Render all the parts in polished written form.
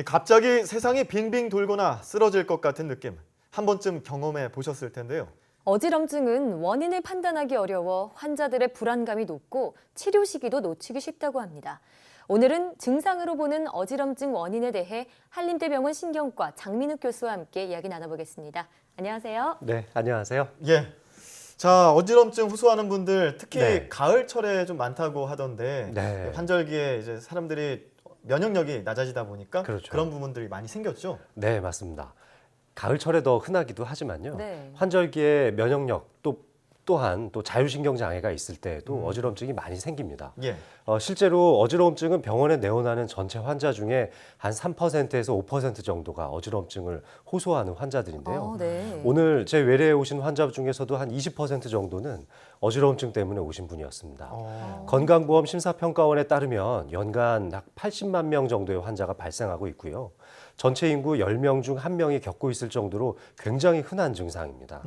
갑자기 세상이 빙빙 돌거나 쓰러질 것 같은 느낌, 한 번쯤 경험해 보셨을 텐데요. 어지럼증은 원인을 판단하기 어려워 환자들의 불안감이 높고 치료 시기도 놓치기 쉽다고 합니다. 오늘은 증상으로 보는 어지럼증 원인에 대해 한림대병원 신경과 장민욱 교수와 함께 이야기 나눠보겠습니다. 안녕하세요. 네, 안녕하세요. 예. 자, 어지럼증 호소하는 분들 특히 네. 가을철에 좀 많다고 하던데 네. 환절기에 이제 사람들이 면역력이 낮아지다 보니까 그렇죠. 그런 부분들이 많이 생겼죠. 네, 맞습니다. 가을철에 더 흔하기도 하지만요. 네. 환절기에 면역력 또한 자율신경 장애가 있을 때에도 어지럼증이 많이 생깁니다. 예. 실제로 어지러움증은 병원에 내원하는 전체 환자 중에 한 3%에서 5% 정도가 어지럼증을 호소하는 환자들인데요. 네. 오늘 제 외래에 오신 환자 중에서도 한 20% 정도는 어지러움증 때문에 오신 분이었습니다. 건강보험 심사평가원에 따르면 연간 약 80만 명 정도의 환자가 발생하고 있고요. 전체 인구 10명 중 1명이 겪고 있을 정도로 굉장히 흔한 증상입니다.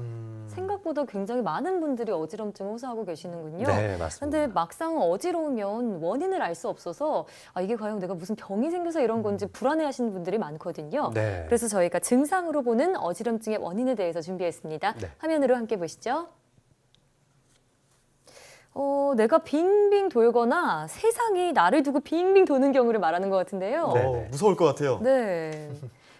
생각보다 굉장히 많은 분들이 어지럼증 호소하고 계시는군요. 네, 맞습니다. 근데 막상 어지러우면 원인을 알 수 없어서 이게 과연 내가 무슨 병이 생겨서 이런 건지 불안해하시는 분들이 많거든요. 네. 그래서 저희가 증상으로 보는 어지럼증의 원인에 대해서 준비했습니다. 네. 화면으로 함께 보시죠. 내가 빙빙 돌거나 세상이 나를 두고 빙빙 도는 경우를 말하는 것 같은데요. 네. 무서울 것 같아요. 네.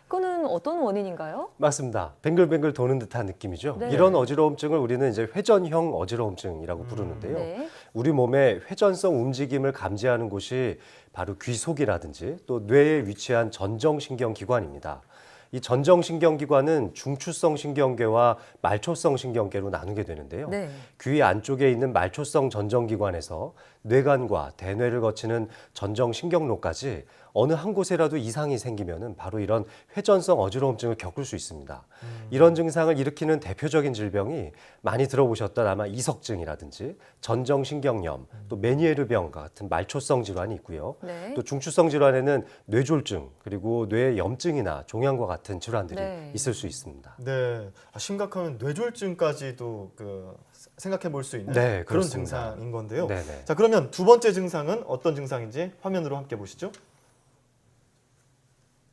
그거는 어떤 원인인가요? 맞습니다. 뱅글뱅글 도는 듯한 느낌이죠. 네. 이런 어지러움증을 우리는 이제 회전형 어지러움증이라고 부르는데요. 네. 우리 몸의 회전성 움직임을 감지하는 곳이 바로 귀 속이라든지 또 뇌에 위치한 전정신경 기관입니다. 이 전정신경 기관은 중추성 신경계와 말초성 신경계로 나누게 되는데요. 네. 귀 안쪽에 있는 말초성 전정기관에서 뇌관과 대뇌를 거치는 전정신경로까지 어느 한 곳에라도 이상이 생기면은 바로 이런 회전성 어지러움증을 겪을 수 있습니다. 이런 증상을 일으키는 대표적인 질병이 많이 들어보셨던 아마 이석증이라든지 전정신경염, 또 메니에르병 같은 말초성 질환이 있고요. 네. 또 중추성 질환에는 뇌졸중, 그리고 뇌 염증이나 종양과 같은 질환들이 네. 있을 수 있습니다. 네. 심각하면 뇌졸중까지도 생각해 볼 수 있는 네, 그런 그렇습니다. 증상인 건데요. 네네. 자, 그러면 두 번째 증상은 어떤 증상인지 화면으로 함께 보시죠.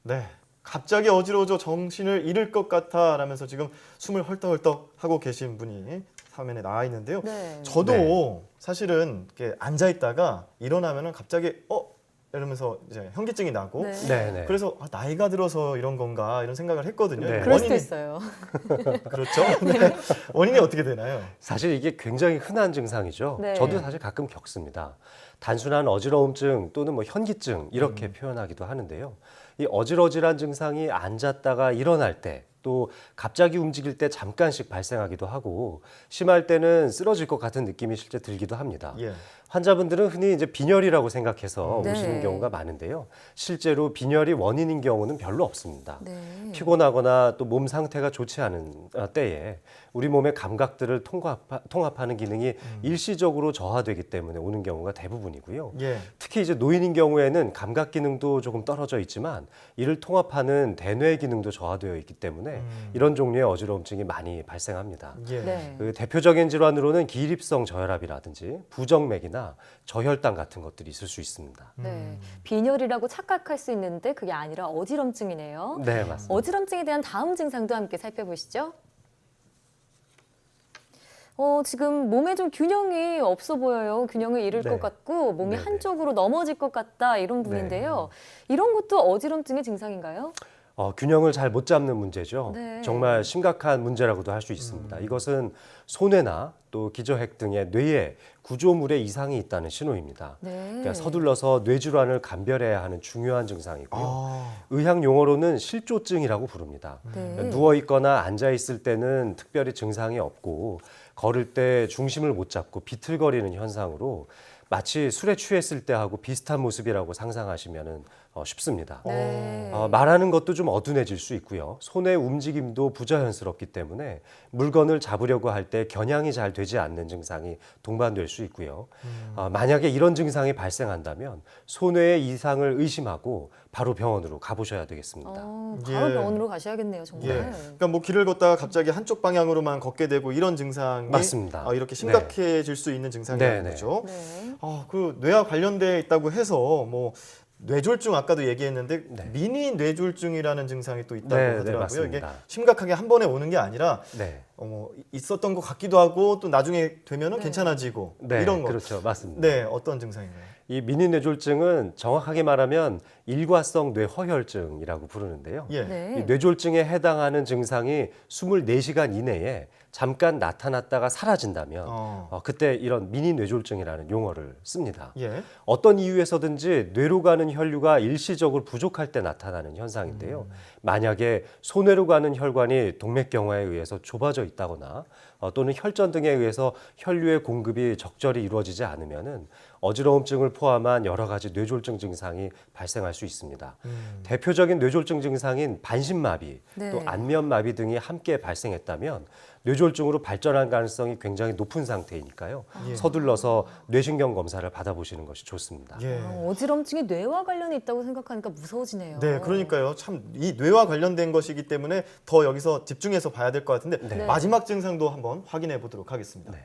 네. 갑자기 어지러워져 정신을 잃을 것 같아 라면서 지금 숨을 헐떡헐떡 하고 계신 분이 화면에 나와 있는데요. 네. 저도 네. 사실은 이렇게 앉아 있다가 일어나면은 갑자기 이러면서 이제 현기증이 나고 네. 네네. 그래서 나이가 들어서 이런 건가 이런 생각을 했거든요. 네. 그럴 수도 있어요. 그렇죠. 네. 원인이 어떻게 되나요? 사실 이게 굉장히 흔한 증상이죠. 네. 저도 사실 가끔 겪습니다. 단순한 어지러움증 또는 현기증 이렇게 표현하기도 하는데요. 이 어질어질한 증상이 앉았다가 일어날 때, 또 갑자기 움직일 때 잠깐씩 발생하기도 하고 심할 때는 쓰러질 것 같은 느낌이 실제 들기도 합니다. 예. 환자분들은 흔히 이제 빈혈이라고 생각해서 네. 오시는 경우가 많은데요. 실제로 빈혈이 원인인 경우는 별로 없습니다. 네. 피곤하거나 또 몸 상태가 좋지 않은 때에 우리 몸의 감각들을 통합하는 기능이 일시적으로 저하되기 때문에 오는 경우가 대부분이고요. 예. 특히 이제 노인인 경우에는 감각 기능도 조금 떨어져 있지만 이를 통합하는 대뇌 기능도 저하되어 있기 때문에 이런 종류의 어지러움증이 많이 발생합니다. 예. 네. 그 대표적인 질환으로는 기립성 저혈압이라든지 부정맥이나 저혈당 같은 것들이 있을 수 있습니다. 네. 빈혈이라고 착각할 수 있는데 그게 아니라 어지럼증이네요. 네, 맞습니다. 어지럼증에 대한 다음 증상도 함께 살펴보시죠. 지금 몸에 좀 균형이 없어 보여요. 균형을 잃을 네. 것 같고 몸이 네네. 한쪽으로 넘어질 것 같다 이런 분인데요. 이런 것도 어지럼증의 증상인가요? 균형을 잘 못 잡는 문제죠. 네. 정말 심각한 문제라고도 할 수 있습니다. 이것은 손해나 또 기저핵 등의 뇌에 구조물에 이상이 있다는 신호입니다. 네. 그러니까 서둘러서 뇌질환을 감별해야 하는 중요한 증상이고요. 아, 의학 용어로는 실조증이라고 부릅니다. 네. 누워 있거나 앉아 있을 때는 특별히 증상이 없고 걸을 때 중심을 못 잡고 비틀거리는 현상으로 마치 술에 취했을 때하고 비슷한 모습이라고 상상하시면 쉽습니다. 네. 말하는 것도 좀 어둔해질 수 있고요. 손의 움직임도 부자연스럽기 때문에 물건을 잡으려고 할 때 겨냥이 잘 되지 않는 증상이 동반될 수 있고요. 만약에 이런 증상이 발생한다면 손해의 이상을 의심하고 바로 병원으로 가보셔야 되겠습니다. 바로 예. 병원으로 가셔야겠네요, 정말. 예. 그러니까 길을 걷다가 갑자기 한쪽 방향으로만 걷게 되고 이런 증상이 맞습니다. 이렇게 심각해질 수 있는 증상이라는 네, 네. 거죠. 네. 그 뇌와 관련돼 있다고 해서 뇌졸중 아까도 얘기했는데 네. 미니 뇌졸중이라는 증상이 또 있다고 네, 네, 하더라고요. 이게 맞습니다. 심각하게 한 번에 오는 게 아니라 네. 있었던 것 같기도 하고 또 나중에 되면은 네. 괜찮아지고 네, 이런 거. 그렇죠. 맞습니다. 네, 어떤 증상인가요? 이 미니 뇌졸중은 정확하게 말하면 일과성 뇌허혈증이라고 부르는데요. 예. 네. 이 뇌졸중에 해당하는 증상이 24시간 이내에 잠깐 나타났다가 사라진다면 그때 이런 미니 뇌졸중이라는 용어를 씁니다. 예. 어떤 이유에서든지 뇌로 가는 혈류가 일시적으로 부족할 때 나타나는 현상인데요. 만약에 소뇌로 가는 혈관이 동맥경화에 의해서 좁아져 있다거나 또는 혈전 등에 의해서 혈류의 공급이 적절히 이루어지지 않으면은 어지러움증을 포함한 여러 가지 뇌졸중 증상이 발생할 수 있습니다. 대표적인 뇌졸중 증상인 반신마비, 네. 또 안면마비 등이 함께 발생했다면 뇌졸중으로 발전할 가능성이 굉장히 높은 상태이니까요. 예. 서둘러서 뇌신경 검사를 받아보시는 것이 좋습니다. 예. 어지럼증이 뇌와 관련이 있다고 생각하니까 무서워지네요. 네, 그러니까요. 참 이 뇌와 관련된 것이기 때문에 더 여기서 집중해서 봐야 될 것 같은데 네. 마지막 증상도 한번 확인해 보도록 하겠습니다. 네.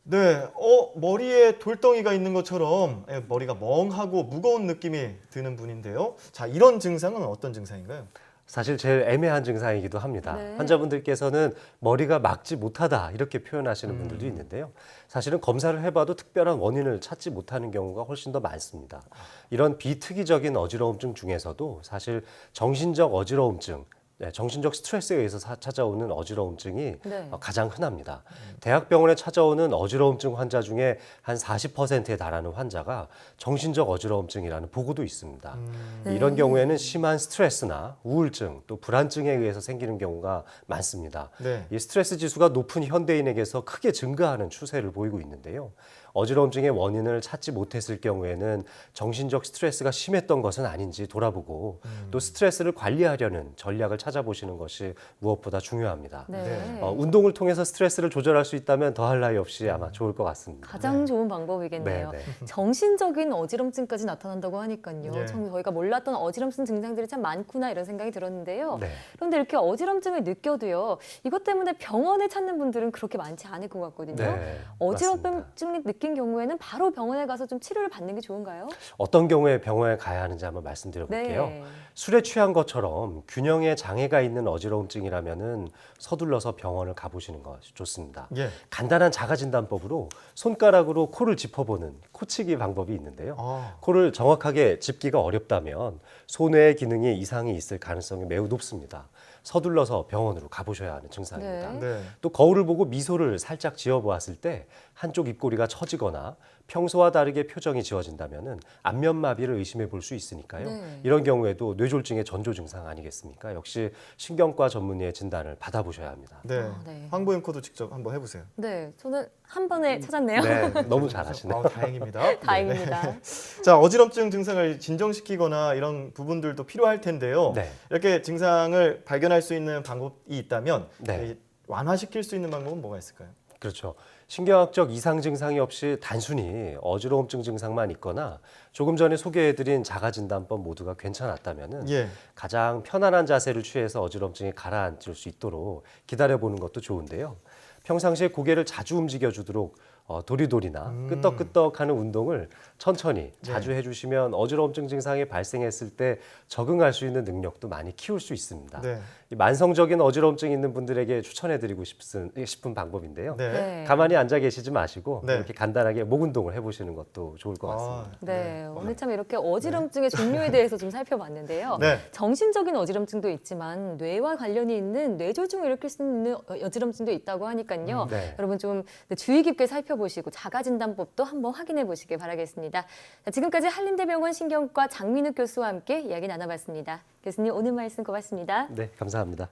네, 머리에 돌덩이가 있는 것처럼 머리가 멍하고 무거운 느낌이 드는 분인데요. 자, 이런 증상은 어떤 증상인가요? 사실 제일 애매한 증상이기도 합니다. 네. 환자분들께서는 머리가 막지 못하다 이렇게 표현하시는 분들도 있는데요. 사실은 검사를 해봐도 특별한 원인을 찾지 못하는 경우가 훨씬 더 많습니다. 이런 비특이적인 어지러움증 중에서도 사실 정신적 어지러움증, 정신적 스트레스에 의해서 찾아오는 어지러움증이 네. 가장 흔합니다. 대학병원에 찾아오는 어지러움증 환자 중에 한 40%에 달하는 환자가 정신적 어지러움증이라는 보고도 있습니다. 네. 이런 경우에는 심한 스트레스나 우울증, 또 불안증에 의해서 생기는 경우가 많습니다. 네. 이 스트레스 지수가 높은 현대인에게서 크게 증가하는 추세를 보이고 있는데요. 어지러움증의 원인을 찾지 못했을 경우에는 정신적 스트레스가 심했던 것은 아닌지 돌아보고 또 스트레스를 관리하려는 전략을 찾아보시는 것이 무엇보다 중요합니다. 네. 운동을 통해서 스트레스를 조절할 수 있다면 더할 나위 없이 아마 좋을 것 같습니다. 가장 좋은 방법이겠네요. 네, 정신적인 어지럼증까지 나타난다고 하니까요. 예. 참 저희가 몰랐던 어지럼증 증상들이 참 많구나 이런 생각이 들었는데요. 네. 그런데 이렇게 어지럼증을 느껴도요. 이것 때문에 병원에 찾는 분들은 그렇게 많지 않을 것 같거든요. 네, 어지럼증을 느낀 경우에는 바로 병원에 가서 좀 치료를 받는 게 좋은가요? 어떤 경우에 병원에 가야 하는지 한번 말씀드려 볼게요. 네. 술에 취한 것처럼 균형에 장애가 있는 어지러움증이라면은 서둘러서 병원을 가보시는 것이 좋습니다. 예. 간단한 자가진단법으로 손가락으로 코를 짚어보는 코치기 방법이 있는데요. 코를 정확하게 짚기가 어렵다면 소뇌의 기능에 이상이 있을 가능성이 매우 높습니다. 서둘러서 병원으로 가보셔야 하는 증상입니다. 네. 네. 또 거울을 보고 미소를 살짝 지어보았을 때 한쪽 입꼬리가 처지거나 평소와 다르게 표정이 지어진다면 안면마비를 의심해 볼 수 있으니까요. 네. 이런 경우에도 뇌졸중의 전조 증상 아니겠습니까? 역시 신경과 전문의의 진단을 받아보셔야 합니다. 네. 네. 황보영 코도 직접 한번 해보세요. 네, 저는 한 번에 찾았네요. 네, 너무 잘하시네요. 다행입니다. 다행입니다. 네. 자, 어지럼증 증상을 진정시키거나 이런 부분들도 필요할 텐데요. 네. 이렇게 증상을 발견할 수 있는 방법이 있다면 네. 완화시킬 수 있는 방법은 뭐가 있을까요? 그렇죠. 신경학적 이상 증상이 없이 단순히 어지러움증 증상만 있거나 조금 전에 소개해드린 자가진단법 모두가 괜찮았다면은 예. 가장 편안한 자세를 취해서 어지럼증이 가라앉을 수 있도록 기다려보는 것도 좋은데요. 평상시에 고개를 자주 움직여주도록 도리도리나 끄떡끄떡하는 운동을 천천히 자주 해주시면 어지러움증 증상이 발생했을 때 적응할 수 있는 능력도 많이 키울 수 있습니다. 네. 이 만성적인 어지러움증 있는 분들에게 추천해드리고 싶은 방법인데요. 네. 네. 가만히 앉아 계시지 마시고 네. 이렇게 간단하게 목 운동을 해보시는 것도 좋을 것 같습니다. 네, 오늘 참 이렇게 어지럼증의 종류에 대해서 좀 살펴봤는데요. 네. 정신적인 어지럼증도 있지만 뇌와 관련이 있는 뇌졸중을 일으킬 수 있는 어지럼증도 있다고 하니까요. 네. 여러분 좀 주의 깊게 살펴보시고 자가진단법도 한번 확인해 보시길 바라겠습니다. 자, 지금까지 한림대병원 신경과 장민욱 교수와 함께 이야기 나눠봤습니다. 교수님 오늘 말씀 고맙습니다. 네, 감사합니다.